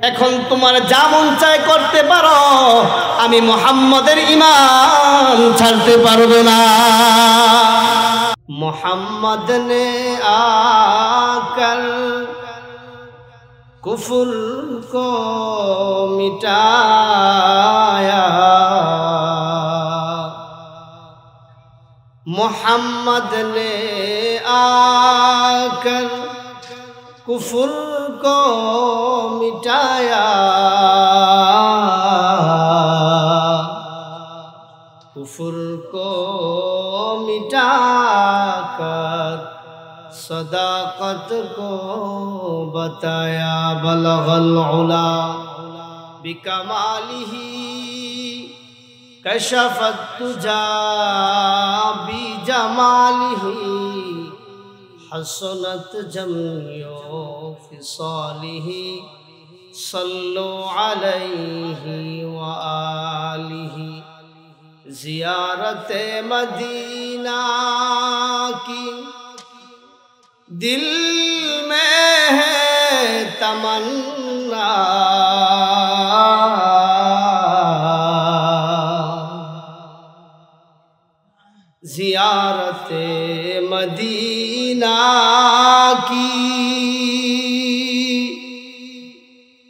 এখন তোমার যা মন চায় করতে পারো, আমি মুহাম্মদের ঈমান ছাড়তে পারবো না। मोहम्मद ने आकर कुफ्र को मिटाया, मोहम्मद ने आकर कुफ्र को मिटाया, कुफ्र को मिटाकर सदाकत को बताया। बलगल उला बिकमालिही कशफत तुजा बिजमालिही, हसनत जमियो फिसालिही, सल्लु अलैहि व आलिही। ज़ियारत मदीना की दिल में है तमन्ना, ज़ियारत मदीना की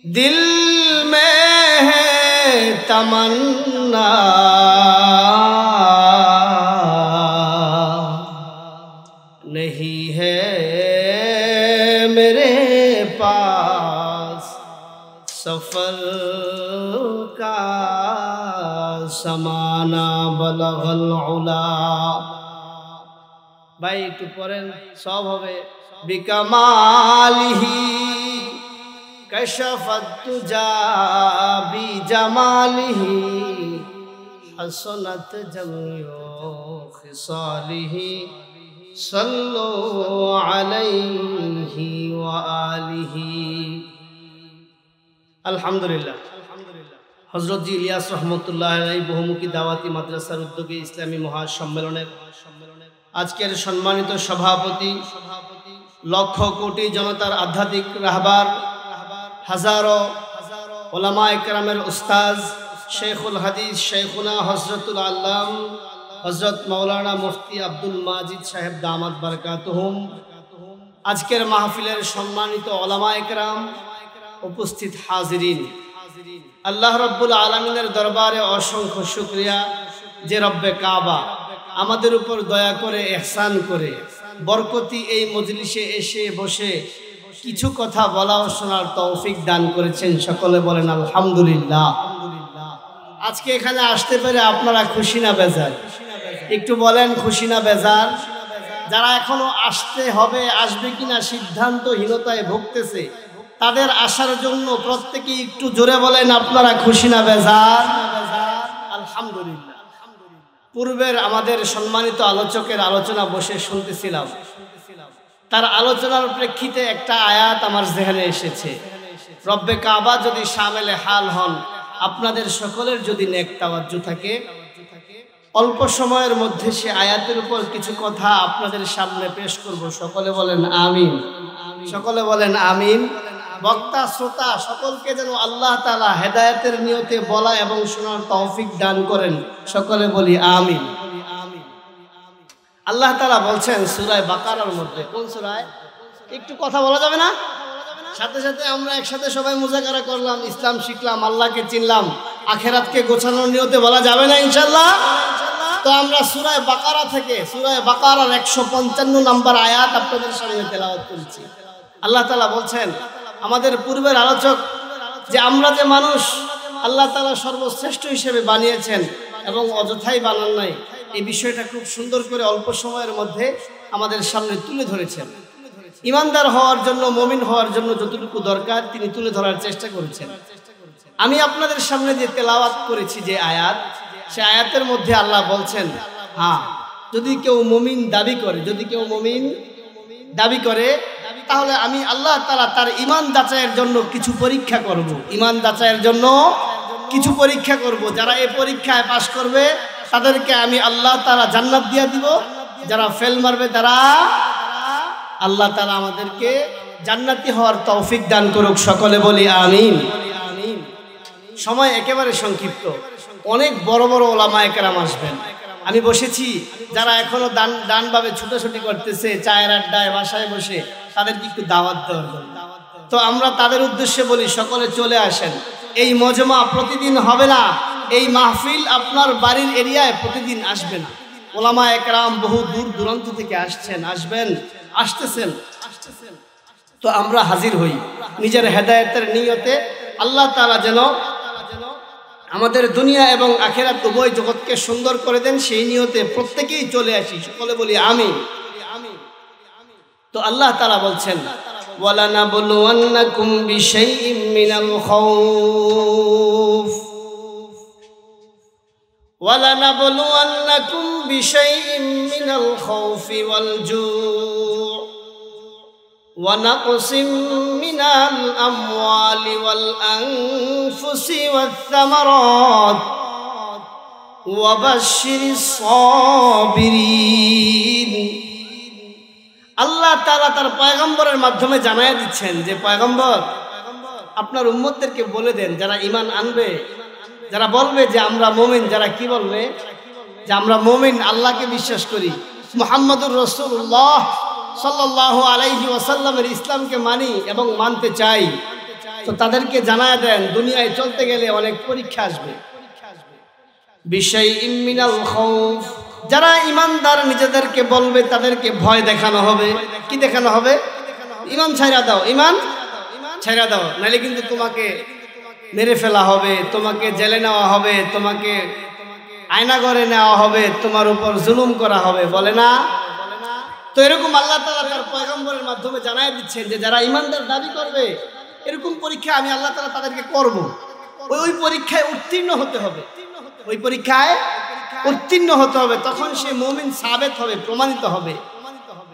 दिल में है तमन्ना, नहीं है मेरे पास सफर का समाना। बलगल उला भाई একটু পড়েন, সব হবে। बिकमालिही कशफत तुजा बिजमालिही, हसनत जमियो खिसालिही, सल्लु अलैहि व आलिही। अल्हम्दुलिल्लाह। हजरत जी इलियास रहमतुल्लाह अलैहि बहुमुखी दाওয়াতি মাদ্রাসার উদ্যোগে ইসলামী মহাসম্মেলনের আজকের সম্মানিত সভাপতি, লক্ষ কোটি জনতার আধ্যাত্মিক রাহবার, হাজারো ওলামা একরামের উস্তাজ, শেখুল হাদিস শেখুনা হজরতুল আল্লাম হজরত মৌলানা মুফতি আব্দুল মাজিদ সাহেব দামাত বারকাতুহুম, আজকের মাহফিলের সম্মানিত ওলামা একরাম, উপস্থিত হাজিরিন, আল্লাহ রব্বুল আলামিনের দরবারে অসংখ্য শুকরিয়া যে রব্বে কাবা আমাদের উপর দয়া করে ইহসান করে বরকতি এই মজলিসে এসে বসে কিছু কথা বলা ও শোনার তৌফিক দান করেছেন। সকলে বলেন আলহামদুলিল্লাহ। আজকে এখানে আসতে পেরে আপনারা খুশি না বেজার? একটু বলেন খুশি না বেজার? যারা এখনো আসতে হবে, আসবে কিনা সিদ্ধান্তহীনতায় ভুগতেছে, তাদের আসার জন্য প্রত্যেকেই একটু জোরে বলেন আপনারা খুশি না বেজার? আলহামদুলিল্লাহ। পূর্বের আমাদের সম্মানিত আলোচকের আলোচনা বসে শুনতেছিলাম, তার আলোচনার প্রেক্ষিতে একটা আয়াত আমার জেহেনে এসেছে। রব্বে কাবা যদি শামেলে হাল হন, আপনাদের সকলের যদি নেক তাওয়াজ্জু থাকে, অল্প সময়ের মধ্যে সে আয়াতের উপর কিছু কথা আপনাদের সামনে পেশ করব। সকলে বলেন আমিন। সকলে বলেন আমিন। বক্তা শ্রোতা সকলকে যেন আল্লাহ তাআলা হেদায়েতের নিয়তে বলা এবং শোনার তৌফিক দান করেন। সকলে বলি আমিন। আল্লাহ তাআলা বলছেন সূরা বাকারার মধ্যে, কোন সূরায়? একটু কথা বলা যাবে না? সাথে সাথে আমরা একসাথে সবাই মুজাকারা করলাম, ইসলাম শিখলাম, আল্লাহকে চিনলাম, আখিরাতকে গোছানোর নিয়তে বলা যাবে না ইনশাআল্লাহ? তো আমরা সূরা বাকারা থেকে সূরা বাকারার 155 নম্বর আয়াত আপনাদের সামনে তেলাওয়াত করছি। আল্লাহ তাআলা বলছেন, আমাদের পূর্বের আলোচক যে আমরা যে মানুষ আল্লাহ তাআলা সর্বশ্রেষ্ঠ হিসেবে বানিয়েছেন এবং অযথাই বানান নাই, এই বিষয়টা খুব সুন্দর করে অল্প সময়ের মধ্যে আমাদের সামনে তুলে ধরেছেন। ইমানদার হওয়ার জন্য, মুমিন হওয়ার জন্য যতটুকু দরকার তিনি তুলে ধরার চেষ্টা করেছেন। আমি আপনাদের সামনে যে তেলাওয়াত করেছি যে আয়াত, সে আয়াতের মধ্যে আল্লাহ বলছেন, হ্যাঁ, যদি কেউ মুমিন দাবি করে, যদি কেউ মুমিন দাবি করে, তাহলে আমি আল্লাহ তাআলা তার ঈমান যাচাইয়ের জন্য কিছু পরীক্ষা করব। ঈমান যাচাইয়ের জন্য কিছু পরীক্ষা করব। যারা এই পরীক্ষায় পাশ করবে তাদেরকে আমি আল্লাহ তাআলা জান্নাত দিয়ে দিব, যারা ফেল মারবে তারা আল্লাহ তাআলা আমাদেরকে জান্নাতি হওয়ার তৌফিক দান করুক, সকলে বলি আমিন। সময় একেবারে সংক্ষিপ্ত, অনেক বড় বড় ওলামায়ে কেরাম আসবেন। আমি বসেছি, যারা এখনো ডানভাবে ছুটাছুটি করতেছে চায়ের আড্ডায় বাসায় বসে, তাদেরকে একটু দাওয়াত দেওয়ার জন্য। তো আমরা তাদের উদ্দেশ্যে বলি, সকলে চলে আসেন। এই মজমা প্রতিদিন হবে না, এই মাহফিল আপনার বাড়ির এরিয়ায় প্রতিদিন আসবে না। ওলামায়ে কেরাম বহু দূর দূরান্ত থেকে আসতেছেন। তো আমরা হাজির হই নিজের হেদায়েতের নিয়তে। আল্লাহ তাআলা যেন আমাদের দুনিয়া এবং আখিরাত উভয় জগৎকে সুন্দর করে দেন, সেই নিয়তে প্রত্যেকেই চলে আসি, সকলে বলি আমিন। তো আল্লাহ তাআলা বলছেন, ওয়ালানাবলুওয়ান্নাকুম বিশাইইম মিনাল খাউফ ওয়ালানাবলুওয়ান্নাকুম বিশাইইম মিনাল খাউফি ওয়াল জু' ونقص من الأموال والأنفس والثمرات وبشر الصابرين। আল্লাহ তাআলা তার পয়গম্বরের মাধ্যমে জানায়া দিচ্ছেন যে, পয়গম্বর আপনার উম্মতদেরকে বলে দেন, যারা ঈমান আনবে, যারা বলবে যে আমরা মুমিন, যারা কি বলবে যে আমরা মুমিন, আল্লাহকে বিশ্বাস করি, মুহাম্মদুর রাসূলুল্লাহ সাল্লাল্লাহু আলাইহি ওয়াসাল্লামের ইসলামকে মানি এবং মানতে চাই, তো তাদেরকে জানায় দেন দুনিয়ায় চলতে গেলে অনেক পরীক্ষা আসবে। বিশাইইম মিনাল খাউফ, যারা ঈমানদার নিজেদেরকে বলবে তাদেরকে ভয় দেখানো হবে। কি দেখানো হবে? ঈমান ছাইরা দাও, ঈমান ছাইরা দাও, নাহলে কিন্তু তোমাকে মেরে ফেলা হবে, তোমাকে জেলে নেওয়া হবে, তোমাকে আয়নাঘরে নেওয়া হবে, তোমার উপর জুলুম করা হবে, বলে না? তো এরকম আল্লাহ তাআলা তার পয়গম্বরের মাধ্যমে জানায় দিচ্ছেন যে যারা ঈমানদার দাবি করবে, এরকম পরীক্ষা আমি আল্লাহ তাআলা তাদেরকে করব। ওই পরীক্ষায় উত্তীর্ণ হতে হবে, ওই পরীক্ষায় উত্তীর্ণ হতে হবে, তখন সে মুমিন সাবেত হবে, প্রমাণিত হবে।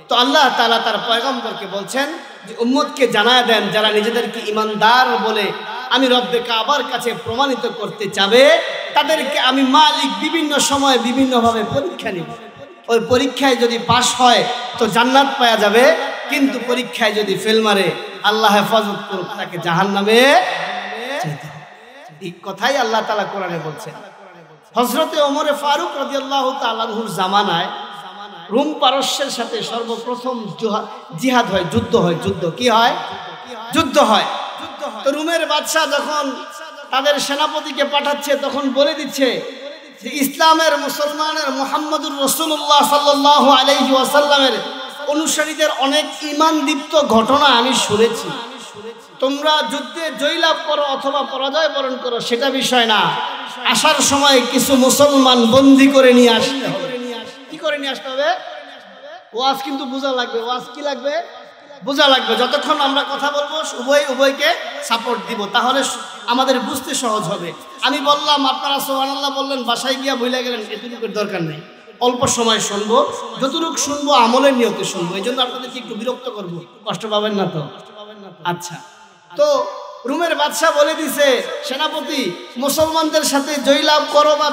তো আল্লাহ তাআলা তার পয়গম্বরকে বলছেন যে উম্মতকে জানায় দেন, যারা নিজেদেরকে ঈমানদার বলে আমি রব্বে কাবার কাছে প্রমাণিত করতে চাবে, তাদেরকে আমি মালিক বিভিন্ন সময় বিভিন্নভাবে পরীক্ষা নিব। ওই পরীক্ষায় যদি পাশ হয় তো জান্নাত পাওয়া যাবে, কিন্তু পরীক্ষায় যদি ফেল মারে, আল্লাহ হেফাজত করুক, তাকে জাহান্নামে যেতে হবে। এই কথাই আল্লাহ তাআলা কোরআনে বলছেন। হযরতে ওমরে ফারুক রাদিয়াল্লাহু তাআলা আনহুর জামানায় রোম পারস্যের সাথে সর্বপ্রথম জিহাদ হয়, যুদ্ধ হয়। যুদ্ধ হয়। তো রোমের বাদশা যখন তাদের সেনাপতিকে পাঠাচ্ছে, তখন বলে দিচ্ছে যে ইসলামের, মুসলমানের, মুহাম্মদুর রাসূলুল্লাহ সাল্লাল্লাহু আলাইহি ওয়াসাল্লামের অনুসারীদের অনেক ঈমানদীপ্ত ঘটনা আমি শুনেছি। তোমরা যুদ্ধে জয়লাভ করো অথবা পরাজয় বরণ করো, সেটা বিষয় না, আসার সময় কিছু মুসলমান বন্দী করে নিয়ে আসতে হবে। কি করে নিয়ে আসতে হবে? ওয়াজ কিন্তু বোঝা লাগবে। ওয়াজ কি লাগবে? বোঝা লাগবে। যতক্ষণ আমরা কথা বলবো উভয়কে সাপোর্ট দিব, তাহলে আমাদের বুঝতে সহজ হবে। আমি বললাম, আপনারা সুবহানাল্লাহ বললেন, বাসায় গিয়া ভুলে গেলেন, এতটুকুর দরকার নেই। অল্প সময় শুনবো, যতটুকু শুনবো আমলের নিয়তে শুনবো। এই জন্য আপনাদেরকে একটু বিরক্ত করবো, কষ্ট পাবেন না তো? আচ্ছা। তো রোমের বাদশাহ বলে দিছে, সেনাপতি, মুসলমানদের সাথে জয়লাভ করো বা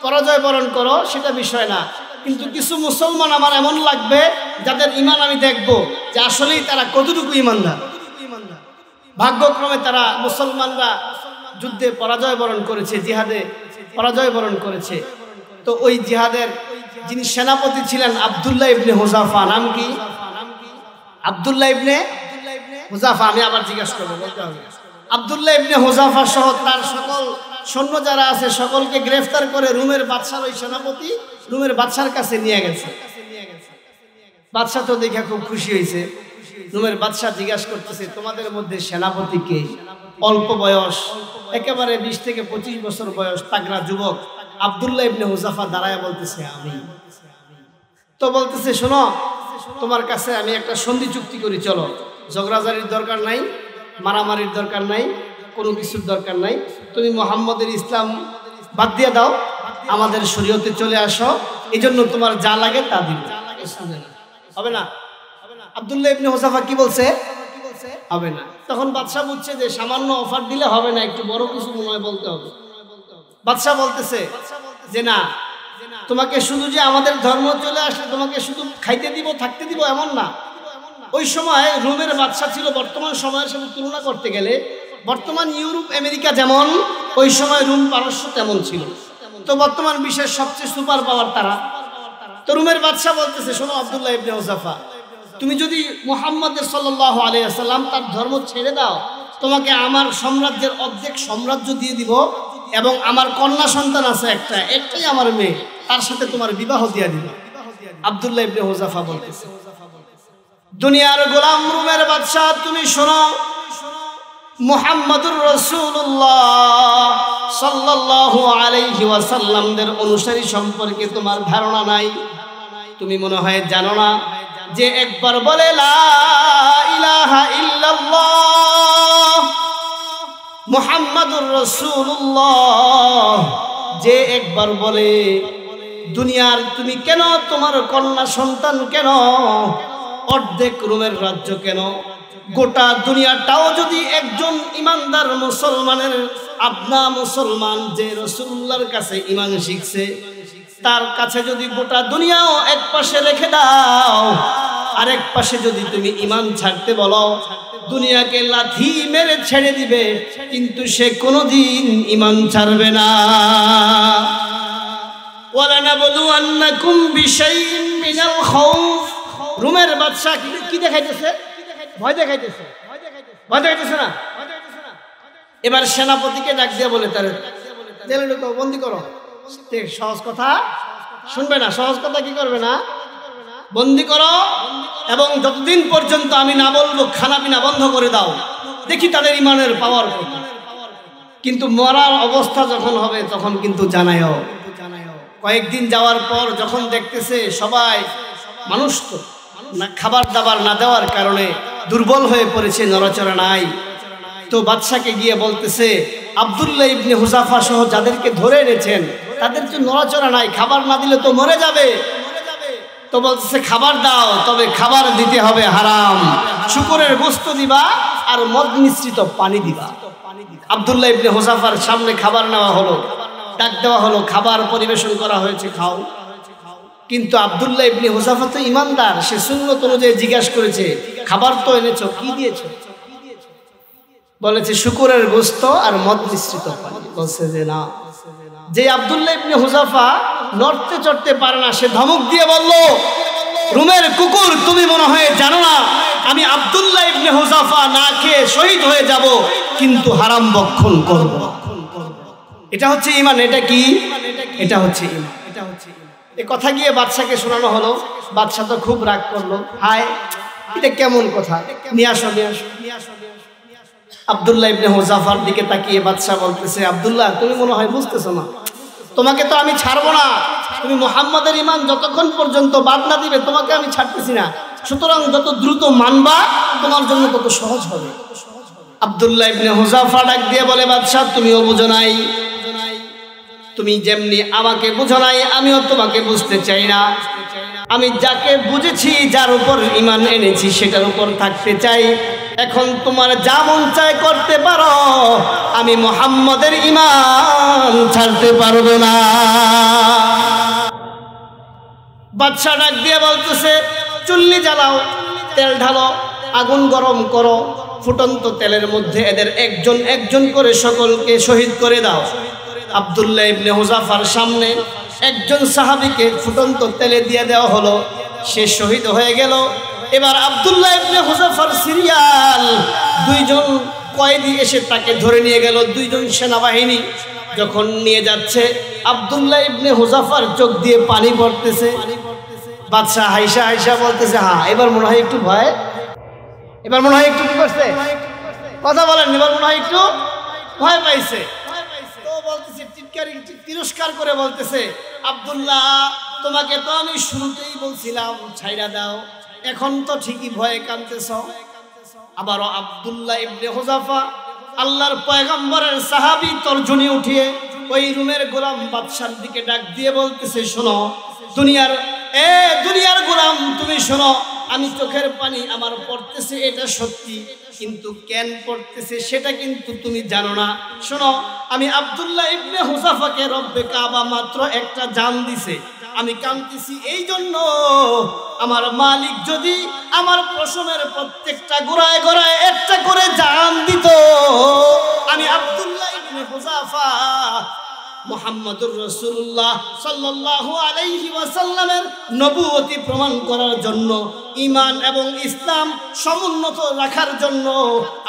পরাজয় বরণ করো, সেটা বিষয় না, কিন্তু কিছু মুসলমান আমার এমন লাগবে যাদের ঈমান আমি দেখবো যে আসলেই তারা কতটুকু ঈমানদার। ভাগ্যক্রমে তারা মুসলমানরা যুদ্ধে পরাজয় বরণ করেছে, জিহাদে পরাজয় বরণ করেছে। তো ওই জিহাদের যিনি সেনাপতি ছিলেন আব্দুল্লাহ ইবনে হুযাফা, নাম কি? আব্দুল্লাহ ইবনে হুযাফা। আমি আবার জিজ্ঞাসা করবো, বলতে হবে। আব্দুল্লাহ ইবনে হুযাফা সহ তার সকল সৈন্য যারা আছে সকলকে গ্রেফতার করে রোমের বাদশার ওই সেনাপতি রোমের বাদশার কাছে নিয়ে গেছে। বাদশা তো দেখে খুব খুশি হয়েছে। রোমের বাদশা জিজ্ঞাসা করতেছে, তোমাদের মধ্যে সেনাপতি কে? অল্প বয়স, একেবারে 20 থেকে 25 বছর বয়স, তাগড়া যুবক আব্দুল্লাহ ইবনে হুযাফা দাঁড়ায় বলতেছে, আমি। তো বলতেছে, শোনো, তোমার কাছে আমি একটা সন্ধি চুক্তি করি, চলো, ঝগড়াঝাড়ির দরকার নাই, মারামারির দরকার নাই, কোনো কিছুর দরকার নাই, তুমি মুহাম্মদের ইসলাম বাদ দিয়ে দাও, আমাদের শরীয়তে চলে আসো, এই জন্য তোমার যা লাগে তা দিব। হবে না? আব্দুল্লাহ ইবনে হুযাফা কি বলছে? হবে না। তখন বাদশা বুঝছে যে সামান্য অফার দিলে হবে না, একটু বড় কিছু মনে হয় বলতে হবে। বাদশা বলতেছে যে না, তোমাকে শুধু যে আমাদের ধর্ম চলে আসলে তোমাকে শুধু খাইতে দিব, থাকতে দিব, এমন না, ওই সময় রোমের বাদশা ছিল বর্তমান সময়ের সাথে তুলনা করতে গেলে বর্তমান ইউরোপ আমেরিকা যেমন ওই সময় রোম পারস্য তেমন ছিল। তো বর্তমান বিশ্বের সবচেয়ে সুপার পাওয়ার তারা। তো রোমের বাদশা বলতেছে, শোনো আব্দুল্লাহ ইবনে হুযাফা, তুমি যদি মুহাম্মদ সাল্লাল্লাহু আলাইহি ওয়াসাল্লাম তার ধর্ম ছেড়ে দাও, তোমাকে আমার সাম্রাজ্যের অর্ধেক সাম্রাজ্য দিয়ে দিব এবং আমার কন্যা সন্তান আছে একটাই আমার মেয়ে, তার সাথে তোমার বিবাহ দিয়ে দিব। আব্দুল্লাহ ইবনে হুযাফা বলতেছে, দুনিয়ার গোলাম রোমের বাদশা, তুমি শোনো, মুহাম্মদুর রাসূলুল্লাহ সাল্লাল্লাহু আলাইহি ওয়াসাল্লামদের অনুসারী সম্পর্কে তোমার ধারণা নাই। তুমি মনে হয় জানো না যে একবার বলে লা ইলাহা ইল্লাল্লাহ মুহাম্মাদুর রাসূলুল্লাহ, যে একবার বলে, দুনিয়ার তুমি কেন, তোমার কন্যা সন্তান কেন, অর্ধেক রোমের রাজ্য কেন, গোটা দুনিয়াটাও যদি একজন ইমানদার মুসলমানের আপনা মুসলমান যে রাসূলুল্লাহর কাছে ঈমান শিখছে তার কাছে যদি গোটা দুনিয়াও এক পাশে রেখে দাও, আরেক পাশে যদি তুমি ঈমান ছাড়তে বলো, দুনিয়াকে লাথি মেরে ছেড়ে দিবে, কিন্তু সে কোনোদিন ঈমান ছাড়বে না। ওয়ালানাবলুয়ান্নাকুম বিশাইইন মিনাল খাউফ, রোমের বাদশা কি দেখাইতেছে? ভয় দেখাইতেছে, ভয় দেখাইতেছে না? এবার সেনাপতিকে ডাক দিয়ে বলে, তার জেলে ঢুকাও, বন্দি করো। সহজ কথা শুনবে না, সহজ কথা কি করবে না, বন্দি করো, এবং যতদিন পর্যন্ত আমি না বলবো খানা পিনা বন্ধ করে দাও, দেখি তাদের ইমানের পাওয়ার কত। কিন্তু মরার অবস্থা যখন হবে তখন কিন্তু জানায়ও। কয়েকদিন যাওয়ার পর যখন দেখতেছে সবাই, মানুষ তো না খাবার দাবার না দেওয়ার কারণে দুর্বল হয়ে পড়েছে, নড়াচড়া নাই, তো বাদশাকে গিয়ে বলতেছে, আব্দুল্লাহ ইবনে হুযাফা সহ যাদেরকে ধরে এনেছেন তাদের তো নড়াচড়া নাই, খাবার না দিলে তো মরে যাবে। তো বলতেছে খাবার দাও, তবে খাবার দিতে হবে হারাম, শুকরের গোশত দিবা আর মদ মিশ্রিত পানি দিবা। আব্দুল্লাহ ইবনে হুযাফার সামনে খাবার নেওয়া হলো, ডাক দেওয়া হলো, খাবার পরিবেশন করা হয়েছে, খাও। কিন্তু আব্দুল্লাহ ইবনে হুযাফা তো ইমানদার, সে সুন্নত অনুযায়ী জিজ্ঞাসা করেছে, খাবার তো এনেছো, কি দিয়েছো? বলেছে শুকরের গোশত আর মদ মিশ্রিত পানি। বলছে যে না। যে আব্দুল্লাহ ইবনে হুযাফা নড়তে চড়তে পারে না, সে ধমক দিয়ে বলল, রোমের কুকুর, তুমি মনে হয় জানো না আমি আব্দুল্লাহ ইবনে হুযাফা না খেয়ে শহীদ হয়ে যাব, কিন্তু হারাম ভক্ষণ করব। এটা হচ্ছে ঈমান। এটা কি? এটা হচ্ছে ঈমান। এ কথা গিয়ে বাদশাকে শোনানো হলো। বাদশা তো খুব রাগ করলো, হায় এটা কেমন কথা, নিয়ে আসো, নিয়ে আসো, নিয়ে আসো। আব্দুল্লাহ ইবনে হুযাফার দিকে তাকিয়ে বাদশা বলতেছে, আব্দুল্লাহ তুমি মনে হয় বুঝতেছো না, তোমাকে তো আমি ছাড়বো না, তুমি মুহাম্মাদের ঈমান যতক্ষণ পর্যন্ত বাদ না দিবে তোমাকে আমি ছাড়তেছি না, সুতরাং যত দ্রুত মানবা তোমার জন্য তত সহজ হবে। আব্দুল্লাহ ইবনে হুযাফা ডাক দিয়ে বলে, বাদশা তুমিও বুঝো নাই, তুমি যেমনি আমাকে বুঝো নাই আমিও তোমাকে বুঝতে চাই না। আমি যাকে বুঝেছি, যার উপর ঈমান এনেছি সেটার উপর থাকতে চাই। এখন তোমার যা মন চায় করতে পারো, আমি মুহাম্মাদের ঈমান ছাড়তে পারবো না। বাদশা ডাক দিয়ে বলতেছে, চুল্লি জ্বালাও, তেল ঢালো, আগুন গরম করো, ফুটন্ত তেলের মধ্যে এদের একজন একজন করে সকলকে শহীদ করে দাও। আব্দুল্লাহ ইবনে হুযাফার সামনে একজন সাহাবীকে ফুটন্ত তেলে দিয়ে দেওয়া হলো, সে শহীদ হয়ে গেল। এবার আব্দুল্লাহ ইবনে হুযাফার সিরিয়াল, দুইজন কয়েদি এসে তাকে ধরে নিয়ে গেল, দুইজন সেনাবাহিনী। যখন নিয়ে যাচ্ছে আব্দুল্লাহ ইবনে হুযাফার চোখ দিয়ে পানি পড়তেছে। বাদশা হাইসা হাইসা বলতেছে, হ্যাঁ এবার মনে হয় একটু ভয়, এবার মনে হয় একটু কি করছে, কথা বলেন, এবার মনে হয় একটু ভয় পাইছে। তো বলতেছে, তিরস্কার করে বলতেছে, আব্দুল্লাহ তোমাকে তো আমি শুরুতেই বলছিলাম ছাইড়া দাও, এখন তো ঠিকই ভয়ে কাঁদতেছ। আবারও আব্দুল্লাহ ইবনে হুযাফা আল্লাহর পয়গম্বরের সাহাবী তর্জনী উঠিয়ে ওই রুমের গোলাম বাদশার দিকে ডাক দিয়ে বলতেছে, শোনো দুনিয়ার গোলাম, তুমি শোনো, আমি চোখের পানি আমার পড়তেছে এটা সত্যি, কিন্তু কেন পড়তেছে সেটা কিন্তু তুমি জানো না। শোনো, আমি আব্দুল্লাহ ইবনে হুযাফাকে রব্বে কাবা মাত্র একটা জান দিছে, আমি কাঁদতেছি এই জন্য, আমার মালিক যদি আমার পশমের প্রত্যেকটা গোড়ায় গোড়ায় একটা করে জান দিত, আমি আব্দুল্লাহ ইবনে হুযাফা মুহাম্মদুর রাসূলুল্লাহ সাল্লাল্লাহু আলাইহি ওয়াসাল্লামের নবুয়তি প্রমাণ করার জন্য, ঈমান এবং ইসলাম সমুন্নত রাখার জন্য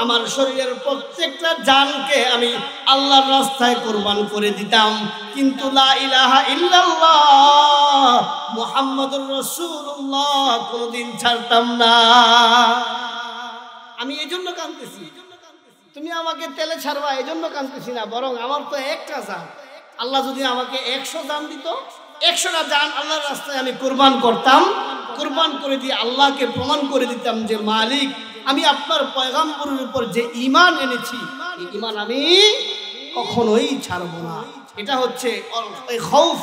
আমার শরীরের প্রত্যেকটা জানকে আমি আল্লাহর রাস্তায় কুরবান করে দিতাম। কিন্তু লা ইলাহা ইল্লাল্লাহ মুহাম্মদুর রাসূলুল্লাহ কোনদিন ছাড়তাম না। আমি এই জন্য কাঁদতেছি, তুমি আমাকে তেলে ছাড়বা এই জন্য কাঁদতেছি না, বরং আমার তো একটা জান, আল্লাহ যদি আমাকে 100 জান দিত, 100টা জান আল্লাহর রাস্তায় আমি কুরবান করতাম, কুরবান করে দিয়ে আল্লাহকে প্রমাণ করে দিতাম যে মালিক আমি আপনার পয়গম্বরের উপর যে ঈমান এনেছি এই ঈমান আমি কখনোই ছাড়ব না। এটা হচ্ছে এই খৌফ,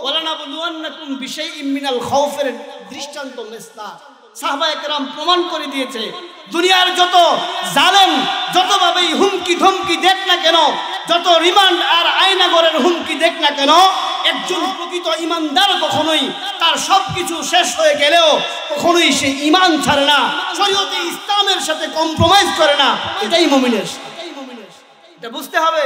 ওয়ালানাবলুওয়ান্নাকুম বিশাইইম মিনাল খৌফের দৃষ্টান্ত মেসলা সাহাবায়ে কেরাম প্রমাণ করে দিয়েছে। দুনিয়ার যত জালেম যতভাবেই হুমকি ধমকি দেখ না কেন, যত রিমান্ড আর আয়নাগরের হুমকি দেখ না কেন, একজন প্রকৃত ইমানদার কখনোই তার সবকিছু শেষ হয়ে গেলেও কখনোই সে ঈমান ছাড়ে না, শরীয়তে ইসলামের সাথে কম্প্রোমাইজ করে না। এটাই মুমিনের শান, এটা বুঝতে হবে,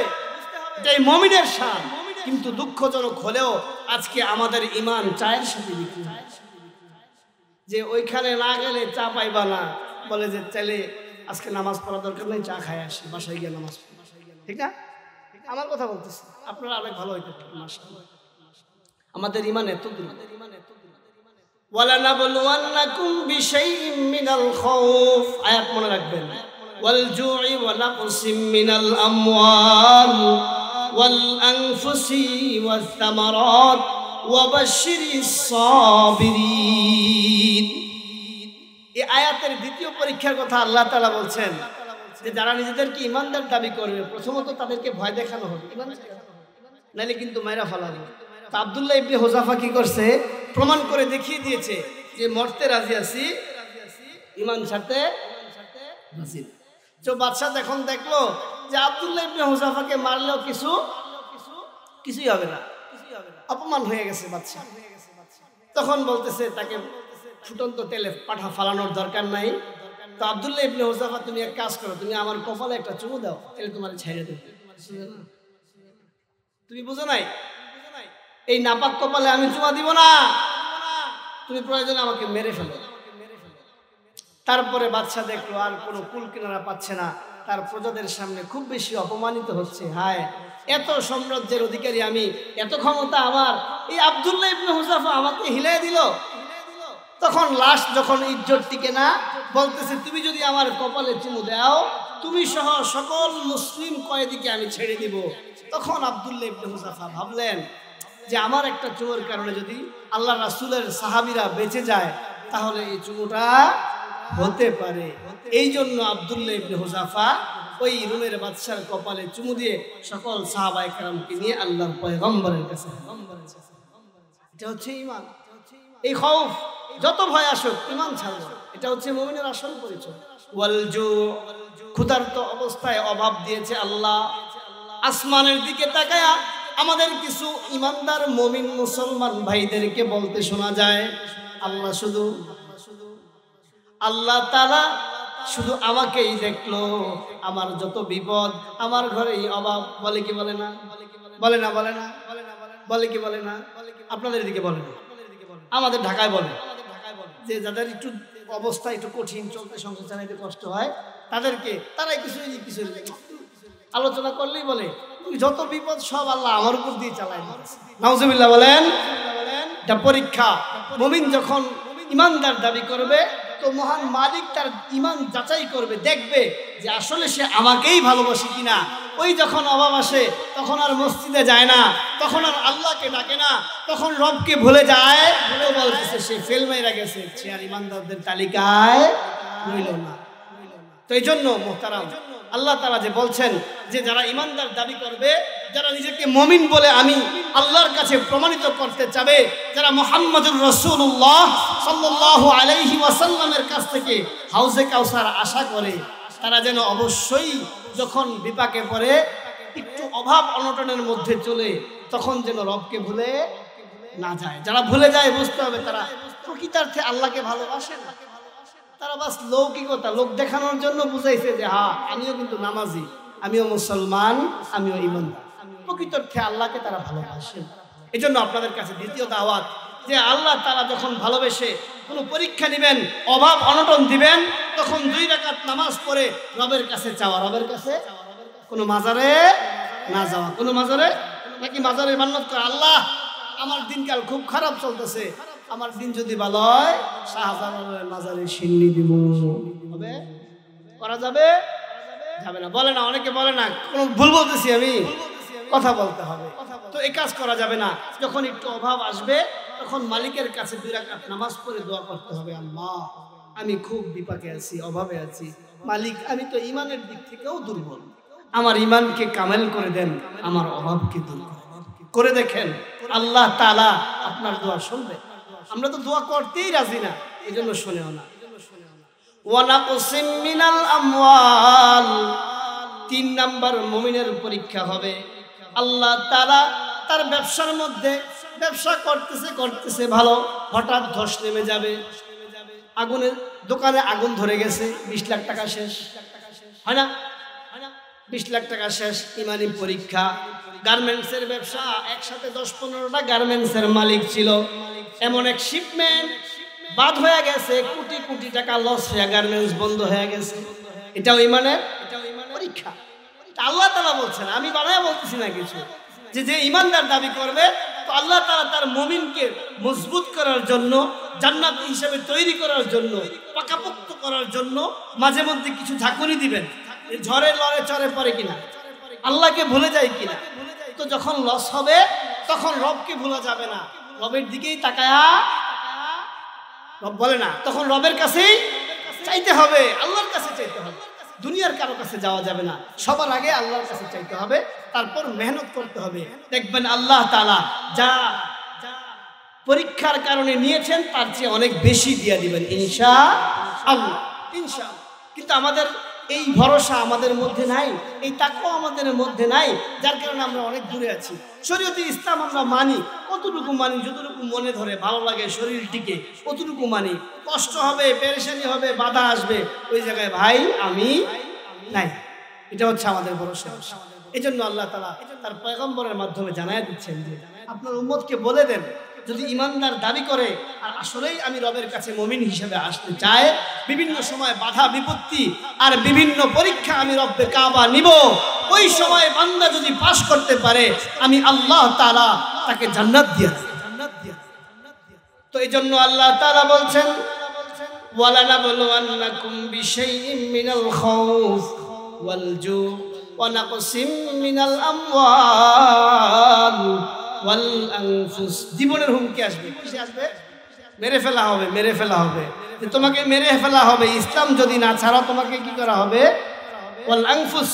এটাই মুমিনের শান। কিন্তু দুঃখজনক হলেও আজকে আমাদের ঈমান চায়ের সাথে বিক্রি হয়, যে ওইখানে না গেলে চা পাইবা না, বলে যে চলে আজকে নামাজ পড়া দরকার নেই, চা খায় আসি, বাসায় গিয়ে নামাজ পড়ি, ঠিক না? আমার কথা বলতেছি, আপনারা অনেক ভালো হইতে পারেন মাশাআল্লাহ। আমাদের ঈমান এত দূর। ওয়ালানাবলুওয়ান্নাকুম বিশাইইম মিনাল খাউফ, আয়াত মনে রাখবেন, ওয়াল জুই ওয়া নাকসিম মিনাল আমওয়াল ওয়াল আনফুসি ওয়াস সামারাত ওয়া বাশশিরিস সাবিরিন। এই আয়াতের দ্বিতীয় পরীক্ষার কথা আল্লাহ তাআলা বলছেন যে যারা নিজেদেরকে ঈমানদার দাবি করবে প্রথমত তাদেরকে ভয় দেখানো হবে, ঈমান নাইলে কিন্তু মাইরা ফেলাবে। তো আব্দুল্লাহ ইবনে হুযাফা কি করছে, প্রমাণ করে দেখিয়ে দিয়েছে যে মরতে রাজি আছি, ঈমান ছাড়তে রাজি না। তো বাদশা যখন দেখলো যে আব্দুল্লাহ ইবনে হুযাফাকে মারলেও কিছুই হবে না, অপমান হয়ে গেছে বাদশা, তখন বলতেছে তাকে ফুটন্ত তেলে পাঠা ফালানোর দরকার নাই। তো আব্দুল্লাহ ইবনে হুযাফা তুমি এক কাজ করো, তুমি আমার কপালে একটা চুমু দাও, তাহলে তোমার ছেড়ে দেব। তুমি বুঝো নাই, এই নাপাক কপালে আমি চুমা দিব না, তুমি প্রয়োজনে আমাকে মেরে ফেলো। তারপরে বাদশা দেখলো আর কোনো কুল কিনারা পাচ্ছে না, তার প্রজাদের সামনে খুব বেশি অপমানিত হচ্ছে। হায়, এত সাম্রাজ্যের অধিকারী আমি, এত ক্ষমতা আমার, এই আব্দুল্লাহ ইবনে হুযাফা আমাকে হিলাই দিল। তখন লাশ যখন ইজ্জত টিকে না, বলতেছে তুমি যদি আমার কপালে চুমু দাও, তুমি সহ সকল মুসলিম কয়েদিকে আমি ছেড়ে দিব। তখন আব্দুল্লাহ ইবনে হুযাফা ভাবলেন যে আমার একটা চুমুর কারণে যদি আল্লাহ রাসূলের সাহাবীরা বেঁচে যায় তাহলে এই চুমুটা হতে পারে। এই জন্য আব্দুল্লাহ ইবনে হুযাফা ওই রুমের বাদশার কপালে চুমু দিয়ে সকল সাহাবায়ে কেরামকে নিয়ে আল্লাহর পয়গম্বরের কাছে। এটা হচ্ছে ঈমান। এই খৌফ যত ভয় আসুক ঈমান ছাড়বে না, এটা হচ্ছে মুমিনের আসল পরিচয়। ওয়াল জু, ক্ষুধার্ত অবস্থায় অভাব দিয়েছে আল্লাহ। আসমানের দিকে তাকায়া আমাদের কিছু ইমানদার মুমিন মুসলমান ভাইদেরকে বলতে শোনা যায়, আল্লাহ তাআলা শুধু আমাকেই দেখলো, আমার যত বিপদ, আমার ঘরেই অভাব। বলে কি বলে না? বলে না, বলে না, বলে কি বলে না? আপনাদের দিকে বলে না, আমাদের ঢাকায় বলে যে যাদের একটু অবস্থা একটু কঠিন, চলতে সংসার চালাইতে কষ্ট হয়, তাদেরকে তারাই কিছু আলোচনা করলেই বলে যত বিপদ সব আল্লাহ আমার উপর দিয়ে চালায়। নাউজুবিল্লাহ বলেন। এটা পরীক্ষা। মুমিন যখন ইমানদার দাবি করবে তো মহান মালিক তার ইমান যাচাই করবে, দেখবে যে আসলে সে আমাকেই ভালোবাসে কিনা। ওই যখন অভাব আসে তখন আর মসজিদে যায় না, তখন আর আল্লাহকে ডাকে না, তখন রবকে ভুলে যায়, তো বলতেছে সে ফেল মাইরা গেছে, সে আর ইমানদারদের তালিকায় রইল না। তো এই জন্য মুহতারাম, আল্লাহ তাআলা যে বলছেন যে যারা ইমানদার দাবি করবে, যারা নিজেকে মুমিন বলে আমি আল্লাহর কাছে প্রমাণিত করতে চাবে, যারা মুহাম্মদুর রাসূলুল্লাহ সাল্লাল্লাহু আলাইহি ওয়াসাল্লামের কাছ থেকে হাউজে কাউসার আশা করে, তারা যেন অবশ্যই যখন বিপাকে পড়ে, একটু অভাব অনটনের মধ্যে চলে, তখন যেন রবকে ভুলে না যায়। যারা ভুলে যায় বুঝতে হবে তারা প্রকৃতার্থে আল্লাহকে ভালোবাসে না। তারা বাস লৌকিকতা, লোক দেখানোর জন্য বুঝাইছে যে হ্যাঁ আমিও কিন্তু নামাজি, আমিও মুসলমান, আমিও ঈমানদার। প্রকৃতার্থে আল্লাহকে তারা ভালোবাসেন। এই জন্য আপনাদের কাছে দ্বিতীয় দাওয়াত যে আল্লাহ তাআলা যখন ভালোবেসে কোনো পরীক্ষা নেবেন, অভাব অনটন দিবেন, তখন 2 রাকাত নামাজ পড়ে রবের কাছে চাওয়া, রবের কাছে, কোনো মাজারে না যাওয়া। কোনো মাজারে নাকি মাজারে মান্নত করে আল্লাহ আমার দিনকাল খুব খারাপ চলতেছে, আমার দিন যদি ভালো হয় শাহজালালের মাজারে সিন্নি দিব, হবে? করা যাবে? যাবে না। বলে না, অনেকে বলে না, কোনো ভুল বলতেছি আমি, কথা বলতে হবে। তো এই কাজ করা যাবে না। যখন একটু অভাব আসবে তখন মালিকের কাছে 2 রাকাত নামাজ পড়ে দোয়া করতে হবে, আল্লাহ আমি খুব বিপাকে আছি, অভাবে আছি, মালিক আমি তো ইমানের দিক থেকেও দুর্বল, আমার ইমানকে কামেল করে দেন, আমার অভাবকে দূর করে দেখেন, আল্লাহ তাআলা আপনার দোয়া শুনবে। আমরা তো দোয়া করতেই রাজি না, এই জন্য শুনেও না। ওয়া নাকসিম মিনাল আমওয়াল, 3 নাম্বার মুমিনের পরীক্ষা হবে। আল্লাহ তাআলা তার ব্যবসার মধ্যে ব্যবসা করতেছে ভালো, হঠাৎ ধস নেমে যাবে, আগুনের দোকানে আগুন ধরে গেছে, 20 লাখ টাকা শেষ, হয় না? 20 লাখ টাকা শেষ, ইমানি পরীক্ষা। গার্মেন্টসের ব্যবসা, একসাথে 10-15টা গার্মেন্টসের মালিক ছিল, এমন এক শিপমেন্ট বাদ হয়ে গেছে, কোটি কোটি টাকা লস হয়ে গার্মেন্টস বন্ধ হয়ে গেছে। এটাও ইমানের পরীক্ষা। আল্লাহ তাআলা বলছেন, আমি বানায় বলতেছি না কিছু, যে ইমানদার দাবি করবে তো আল্লাহ তাআলা তার মুমিনকে মজবুত করার জন্য, জান্নাতি হিসেবে তৈরি করার জন্য, পাকাপোক্ত করার জন্য মাঝে মধ্যে কিছু ঝাঁকুনি দিবেন। ঝড়ে লড়ে চড়ে পড়ে কিনা, আল্লাহকে ভুলে যায় কিনা। তো যখন লস হবে তখন রবকে ভুলা যাবে না, রবের দিকেই তাকায়া, রব বলে না, তখন রবের কাছেই চাইতে হবে, আল্লাহর কাছে চাইতে হবে, দুনিয়ার কারো কাছে যাওয়া যাবে না। সবার আগে আল্লাহর কাছে চাইতে হবে, তারপর মেহনত করতে হবে। দেখবেন আল্লাহ তাআলা যা পরীক্ষার কারণে নিয়েছেন তার চেয়ে অনেক বেশি দিয়ে দিবেন ইনশাআল্লাহ, ইনশাআল্লাহ। কিন্তু আমাদের এই ভরসা আমাদের মধ্যে নাই, এই তাকওয়া আমাদের মধ্যে নাই, যার কারণে আমরা অনেক দূরে আছি। শরীয়তে ইসলাম আমরা মানি, কতটুকু মানি? যতটুকু মনে ধরে, ভালো লাগে, শরীরটিকে, কতটুকু মানি। কষ্ট হবে, পেরেশানি হবে, বাধা আসবে, ওই জায়গায় ভাই আমি নাই। এটা হচ্ছে আমাদের ভরসা। এই জন্য আল্লাহ তাআলা তার পয়গম্বরের মাধ্যমে জানায় দিচ্ছেন যে আপনার উম্মতকে বলে দেন, যদি ইমানদার দাবি করে আর আসলেই আমি রবের কাছে মুমিন হিসেবে আসতে চাই, বিভিন্ন সময় বাধা বিপত্তি আর বিভিন্ন পরীক্ষা আমি রব্বে কাবা নিব, ওই সময় বান্দা যদি পাশ করতে পারে আমি আল্লাহ তাআলা তাকে জান্নাত দিয়ে দেব। তো এই জন্য আল্লাহ তাআলা বলছেন, ওয়ালানাবলুওয়ান্নাকুম বিশাইইম মিনাল খাউফ ওয়াল জু ওয়া নাকসিম মিনাল আমওয়াল ওয়াল আনফুস। জীবনের হুমকি আসবে, কিসে আসবে? মেরে ফেলা হবে, মেরে ফেলা হবে, তোমাকে মেরে ফেলা হবে, ইসলাম যদি না ছাড়ো তোমাকে কি করা হবে? ওয়াল আনফুস,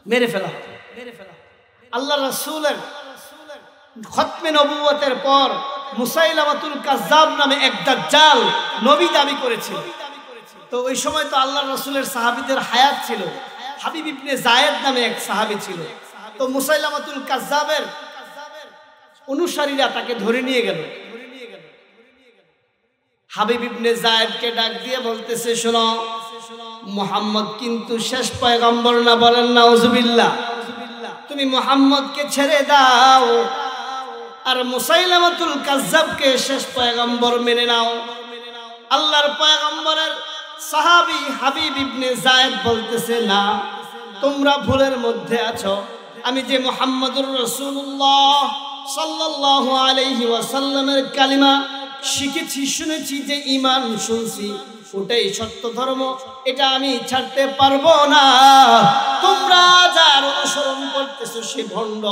মেরে ফেলা হবে। আল্লাহ রাসূলের খতমে নবুয়তের পর মুসাইলামাতুল কাজ্জাব নামে এক দাজ্জাল নবী দাবি করেছিল। তো ওই সময় তো আল্লাহ রাসূলের সাহাবীদের হায়াত ছিল, হাবিব ইবনে যায়েদ নামে এক সাহাবী ছিল। তো মুসাইলামাতুল কাজ্জাবের অনুসারীরা তাকে ধরে নিয়ে গেল। হাবিব ইবনে যায়েদকে ডাক দিয়ে বলতেছে, শোনো, মুহাম্মদ কিন্তু শেষ পয়গম্বর না, বলেন নাউজুবিল্লাহ। তুমি মুহাম্মদকে ছেড়ে দাও আর মুসাইলামাতুল কাজ্জাবকে শেষ পয়গম্বর মেনে নাও। আল্লাহর পয়গম্বরের সাহাবী হাবিব ইবনে যায়েদ বলতেছে, না, তোমরা ভুলের মধ্যে আছো। আমি যে মুহাম্মদুর রাসূলুল্লাহ সাল্লাল্লাহু আলাইহি ওয়াসাল্লামের কালিমা শিখেছি, শুনেছি, যে ঈমান শুনছি, ওটাই সত্য ধর্ম, এটা আমি ছাড়তে পারবো না। তোমরা যার অনুসরণ করতেছো সে ভণ্ড,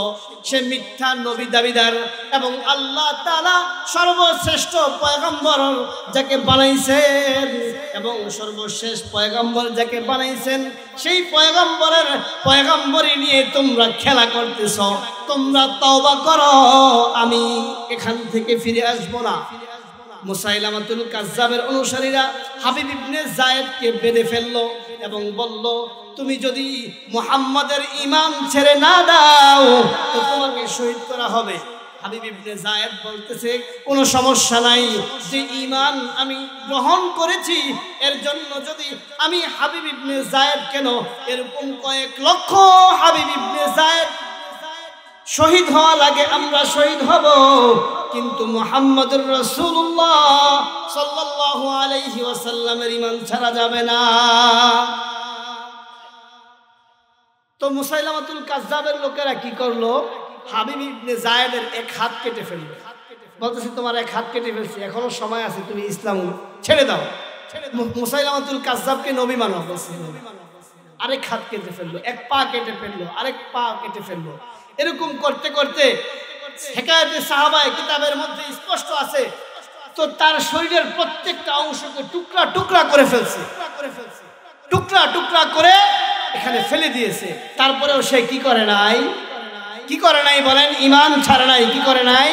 সে মিথ্যা নবী দাবিদার, এবং আল্লাহ তাআলা সর্বশ্রেষ্ঠ পয়গম্বর যাকে বানাইছেন এবং সর্বশেষ পয়গম্বর যাকে বানাইছেন, সেই পয়গম্বরের পয়গম্বরী নিয়ে তোমরা খেলা করতেছো। তোমরা তওবা করো, আমি এখান থেকে ফিরে আসবো না। মুসাইলামাতুল কাজ্জাবের অনুসারীরা হাবিব ইবনে যায়েদকে বেঁধে ফেললো এবং বলল, তুমি যদি মুহাম্মাদের ঈমান ছেড়ে না দাও তো তোমাকে শহীদ করা হবে। হাবিব ইবনে যায়েদ বলতেছে কোনো সমস্যা নাই, যে ঈমান আমি গ্রহণ করেছি এর জন্য যদি আমি হাবিব ইবনে যায়েদ কেন এরকম কয়েক লক্ষ হাবিব ইবনে যায়েদ শহীদ হওয়া লাগে আমরা শহীদ হব, কিন্তু মুহাম্মদুর রাসূলুল্লাহ সাল্লাল্লাহু আলাইহি ওয়াসাল্লামের ঈমান ছাড়া যাবে না। তো মুসাইলামাতুল কাজ্জাবের লোকেরা কি করলো, হাবিব ইবনে যায়েদের এক হাত কেটে ফেললো, বলতেছে তোমার এক হাত কেটে ফেলছি, এখনো সময় আছে, তুমি ইসলাম ছেড়ে দাও। মুসাইলামাতুল কাজ্জাবকে নবী মানো বলছে, আরেক হাত কেটে ফেললো, এক পা কেটে ফেললো, আরেক পা কেটে ফেললো। এরকম করতে করতে হেকায়েতে সাহাবায়ে কিতাবের মধ্যে স্পষ্ট আছে, তো তার শরীরের প্রত্যেকটা অংশকে টুকরা টুকরা করে ফেলছে, টুকরা টুকরা করে এখানে ফেলে দিয়েছে। তারপরেও সে কি করে নাই, কি করে নাই বলেন, ঈমান ছাড়ে নাই। কি করে নাই?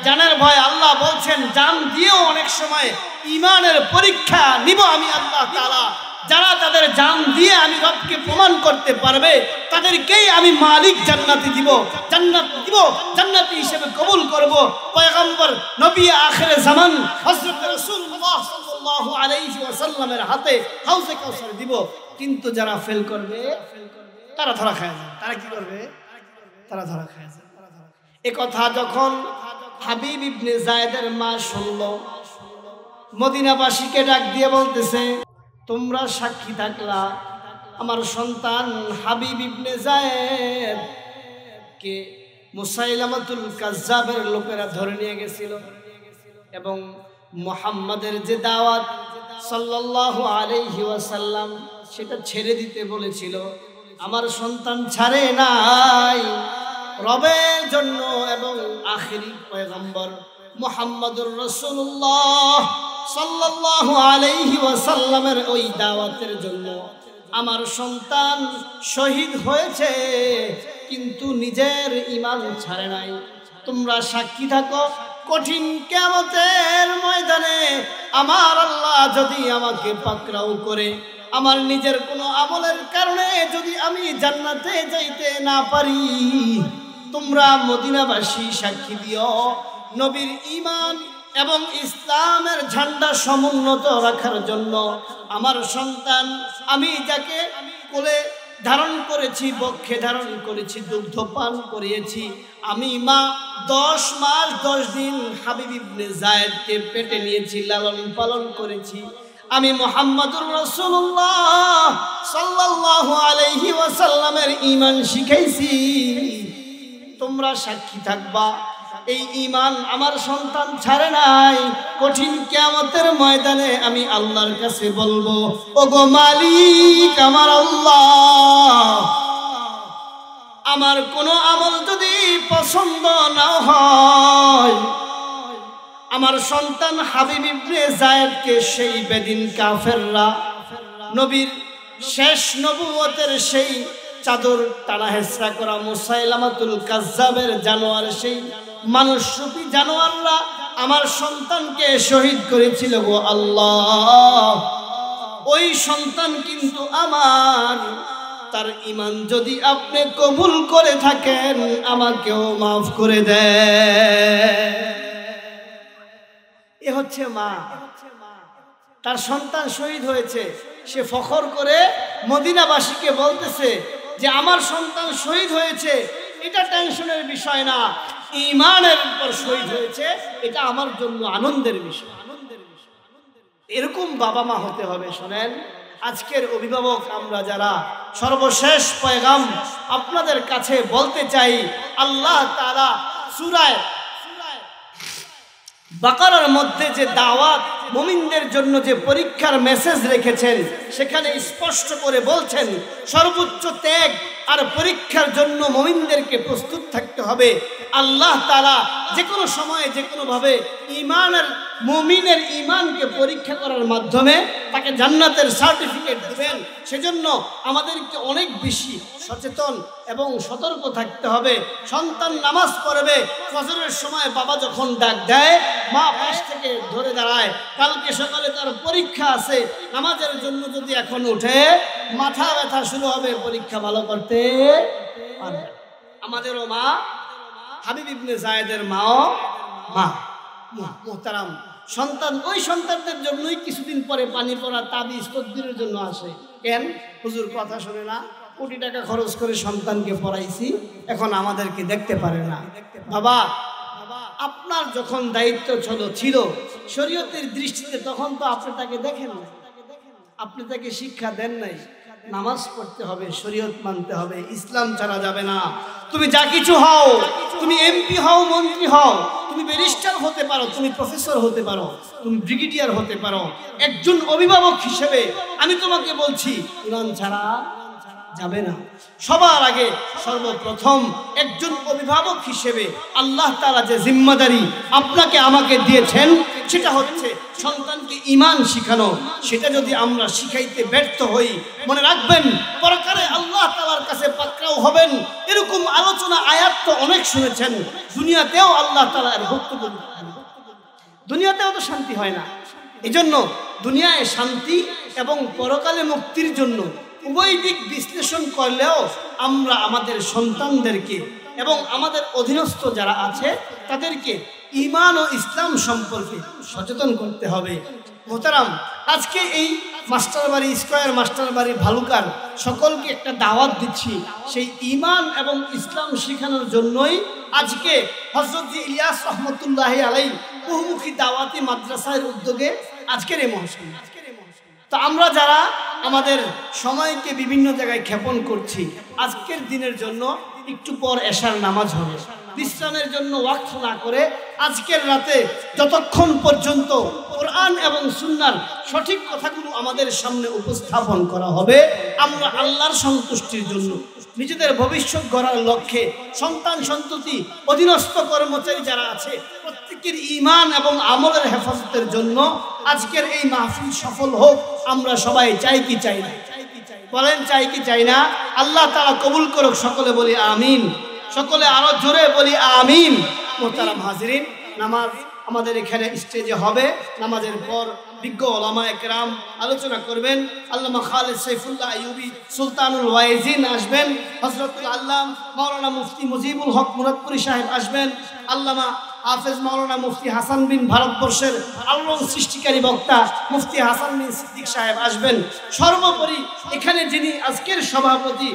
জানের ভয়। আল্লাহ বলছেন জান দিয়েও অনেক সময় ঈমানের পরীক্ষা নিব আমি আল্লাহ তাআলা। যারা তাদের জান দিয়ে আমি রবকে প্রমাণ করতে পারবে তাদেরকেই আমি মালিক জান্নাতি দিব, জান্নাত দিব, জান্নাতি হিসেবে কবুল করব। পয়গম্বর নবী আখিরে জামান হযরত রাসূলুল্লাহ সাল্লাল্লাহু আলাইহি ওয়াসাল্লামের হাতে হাউজে কাউসার দিব। কিন্তু যারা ফেল করবে তারা ধরা খায় যাবে। তারা কি করবে? তারা ধরা খায় যাবে। এই কথা যখন হাবিব ইবনে যায়েদের মা শুনল, মদিনাবাসীকে ডাক দিয়ে বলতেছে তোমরা সাক্ষী থাকলা আমার সন্তান হাবিব ইবনে যায়েদ কে মুসাইলামাতুল কাজ্জাবের লোকেরা ধরে নিয়ে গেছিল এবং মুহাম্মাদের যে দাওয়াত সাল্লাল্লাহু আলাইহি ওয়াসাল্লাম সেটা ছেড়ে দিতে বলেছিল, আমার সন্তান ছাড়ে নাই। রবের জন্য এবং আখিরি পয়গম্বর মুহাম্মদুর রাসূলুল্লাহ সাল্লাল্লাহু আলাইহি ওয়াসাল্লামের ওই দাওয়াতের জন্য আমার সন্তান শহীদ হয়েছে, কিন্তু নিজের ঈমান ছাড়ে নাই। তোমরা সাক্ষী থাকো, কঠিন কিয়ামতের ময়দানে আমার আল্লাহ যদি আমাকে পাকড়াও করে, আমার নিজের কোনো আমলের কারণে যদি আমি জান্নাতে যাইতে না পারি, তোমরা মদিনাবাসী সাক্ষী দিও নবীর ঈমান এবং ইসলামের ঝান্ডা সমুন্নত রাখার জন্য আমার সন্তান আমি যাকে কোলে ধারণ করেছি, বক্ষে ধারণ করেছি, দুগ্ধ পান করিয়েছি, আমি মা 10 মাস 10 দিন হাবিব ইবনে যায়েদকে পেটে নিয়েছি, লালন পালন করেছি। আমি মুহাম্মদুর রাসূলুল্লাহ সাল্লাল্লাহু আলাইহি ওয়াসাল্লামের ঈমান শিখাইছি। তোমরা সাক্ষী থাকবা এই ঈমান আমার সন্তান ছাড়ে নাই। কঠিন কিয়ামতের ময়দানে আমি আল্লাহর কাছে বলবো, ওগো মালিক আমার আল্লাহ, আমার কোনো আমল যদি পছন্দ না হয়, আমার সন্তান হাবিব ইবনে যায়েদকে সেই বেদিন কাফেররা নবীর শেষ নবুয়তের সেই চাদর টানা হেঁচড়া করা মুসাইলামাতুল কাজ্জাবের জানোয়ার, সেই মানুষরূপী জানোয়াররা আমার সন্তানকে শহীদ করেছিল গো আল্লাহ। ওই সন্তান কিন্তু আমার, তার ঈমান যদি আপনি কবুল করে থাকেন আমাকেও মাফ করে দেন। এ হচ্ছে মা, তার সন্তান শহীদ হয়েছে, সে ফখর করে মদিনাবাসীকে বলতেছে যে আমার সন্তান শহীদ হয়েছে, এটা টেনশনের বিষয় না, ঈমানের উপর শহীদ হয়েছে, এটা আমার জন্য আনন্দের বিষয়। এরকম বাবা মা হতে হবে। শোনেন, আজকের অভিভাবক আমরা যারা, সর্বশেষ পয়গাম আপনাদের কাছে বলতে চাই, আল্লাহ তাআলা সূরা বাকারার মধ্যে যে দাওয়াত মুমিনদের জন্য যে পরীক্ষার মেসেজ রেখেছেন, সেখানে স্পষ্ট করে বলছেন সর্বোচ্চ ত্যাগ আর পরীক্ষার জন্য মুমিনদেরকে প্রস্তুত থাকতে হবে। আল্লাহ তাআলা যে কোনো সময়ে যে কোনোভাবে ঈমানের মুমিনের ঈমানকে পরীক্ষা করার মাধ্যমে তাকে জান্নাতের সার্টিফিকেট দেবেন। সেজন্য আমাদেরকে অনেক বেশি সচেতন এবং সতর্ক থাকতে হবে। সন্তান নামাজ পড়বে, ফজরের সময় বাবা যখন ডাক দেয়, মা পাশ থেকে ধরে দাঁড়ায়, কালকে সকালে তার পরীক্ষা আছে, নামাজের জন্য যদি এখন উঠে মাথা ব্যথা শুরু হবে, পরীক্ষা ভালো করতে পারবে। আমাদেরও মা হাবিব ইবনে যায়েদের মাও মা মুহতারাম সন্তান, ওই সন্তানদের জন্যই কিছুদিন পরে পানি পড়া তাবিজ তদবিরের জন্য আসে। কেন? হুজুর কথা শুনে না, কোটি টাকা খরচ করে সন্তানকে পড়াইছি, এখন আমাদেরকে দেখতে পারে না। বাবা, আপনার যখন দায়িত্ব ছিল শরীয়তের দৃষ্টিতে, তখন তো আপনি তাকে দেখেন না, আপনি তাকে শিক্ষা দেন নাই। নামাজ পড়তে হবে, শরীয়ত মানতে হবে, ইসলাম ছাড়া যাবে না। তুমি যা কিছু হও, তুমি এমপি হও, মন্ত্রী হও, তুমি ব্যারিস্টার হতে পারো, তুমি প্রফেসর হতে পারো, তুমি ব্রিগেডিয়ার হতে পারো, একজন অভিভাবক হিসেবে আমি তোমাকে বলছি ইমান ছাড়া যাবে না। সবার আগে সর্বপ্রথম একজন অভিভাবক হিসেবে আল্লাহ তাআলা যে জিম্মাদারি আপনাকে আমাকে দিয়েছেন, সেটা হচ্ছে সন্তানকে ঈমান শিখানো। সেটা যদি আমরা শিখাইতে ব্যর্থ হই, মনে রাখবেন পরকালে আল্লাহ তাআলার কাছে পাকড়াও হবেন। এরকম আলোচনা আয়াত তো অনেক শুনেছেন। দুনিয়াতেও আল্লাহ তাআলা এর ভক্তব্য, দুনিয়াতেও তো শান্তি হয় না। এজন্য দুনিয়ায় শান্তি এবং পরকালে মুক্তির জন্য উভয় দিক বিশ্লেষণ করলেও আমরা আমাদের সন্তানদেরকে এবং আমাদের অধীনস্থ যারা আছে তাদেরকে ঈমান ও ইসলাম সম্পর্কে সচেতন করতে হবে। মোহতারাম, আজকে এই মাস্টারবাড়ি স্কয়ার মাস্টারবাড়ি ভালুকার সকলকে একটা দাওয়াত দিচ্ছি, সেই ঈমান এবং ইসলাম শেখানোর জন্যই আজকে হযরত ইলিয়াস রহমতুল্লাহি আলাইহি বহুমুখী দাওয়াতি মাদ্রাসার উদ্যোগে আজকের এই মহসিন। তো আমরা যারা আমাদের সময়কে বিভিন্ন জায়গায় ক্ষেপণ করছি, আজকের দিনের জন্য একটু পর এশার নামাজ হবে, বিশ্রামের জন্য ওয়াক্ত না করে আজকের রাতে যতক্ষণ পর্যন্ত কোরআন এবং সুন্নাহর সঠিক কথাগুলো আমাদের সামনে উপস্থাপন করা হবে, আমরা আল্লাহর সন্তুষ্টির জন্য, নিজেদের ভবিষ্যৎ গড়ার লক্ষ্যে, সন্তান সন্ততি অধীনস্থ কর্মচারী যারা আছে প্রত্যেকের ঈমান এবং আমলের হেফাজতের জন্য আজকের এই মাহফিল সফল হোক। আমরা সবাই চাই কি চাই না? বলেন চাই কি চাই না? আল্লাহ তাআলা কবুল করুক। সকলে বলি আমিন, সকলে আরো জোরে বলি আমিন। মোহতারাম হাজিরিন, নামাজ আমাদের এখানে স্টেজে হবে। নামাজের পর বিজ্ঞ ওলামায়ে কেরাম আলোচনা করবেন। আল্লামা খালেদ সাইফুল্লাহ আইয়ুবী সুলতানুল ওয়াইজিন আসবেন, হযরতুল আল্লাম মাওলানা মুফতি মুজিবুল হক মুরাদপুরি সাহেব আসবেন, আল্লামা হাফেজ মাওলানা মুফতি হাসান বিন ভারতবর্ষের আলোড়ন সৃষ্টিকারী বক্তা মুফতি হাসান বিন সিদ্দিক সাহেব আসবেন। সর্বোপরি এখানে যিনি আজকের সভাপতি,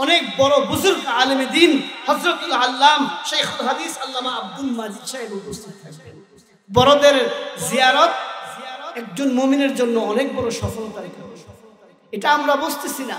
অনেক বড় বুজুর্গ আলেমে দ্বীন হযরতুল আল্লাম শাইখুল হাদিস আল্লামা আব্দুল মাজিদ সাহেব উপস্থিত থাকবেন। বড়দের জিয়ারত একজন মুমিনের জন্য অনেক বড় সফলতার কারণ। এটা আমরা বুঝতেছি না।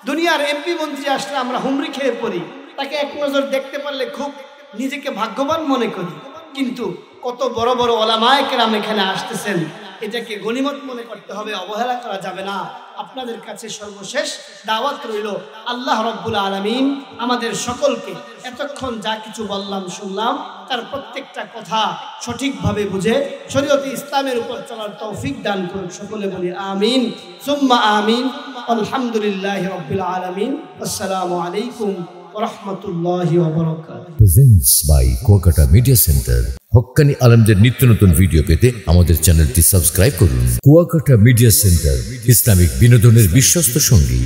দুনিয়ার এমপি মন্ত্রী আসলে আমরা হুমড়ি খেয়ে পড়ি, তাকে এক নজর দেখতে পারলে খুব নিজেকে ভাগ্যবান মনে করি। কিন্তু কত বড় বড় ওলামায়ে কেরাম এখানে আসতেছেন, এটাকে গনিমত মনে করতে হবে, অবহেলা করা যাবে না। আপনাদের কাছে সর্বশেষ দাওয়াত রইল, আল্লাহ রাব্বুল আলামিন আমাদের সকলকে এতক্ষণ যা কিছু বললাম শুনলাম তার প্রত্যেকটা কথা সঠিকভাবে বুঝে শরীয়তে ইসলামের উপর চলার তৌফিক দান করুন। সকলে বলি আমিন সুম্মা আমিন। আলহামদুলিল্লাহি রাব্বিল আলামিন। আসসালামু আলাইকুম ওয়া রাহমাতুল্লাহি ওয়া বারাকাতুহু। Presents by Kuakata media centre. হক্কানি আলেমদের নিত্য নতুন ভিডিও পেতে আমাদের চ্যানেলটি সাবস্ক্রাইব করুন। কুয়াকাটা মিডিয়া সেন্টার, ইসলামিক বিনোদনের বিশ্বস্ত সঙ্গী।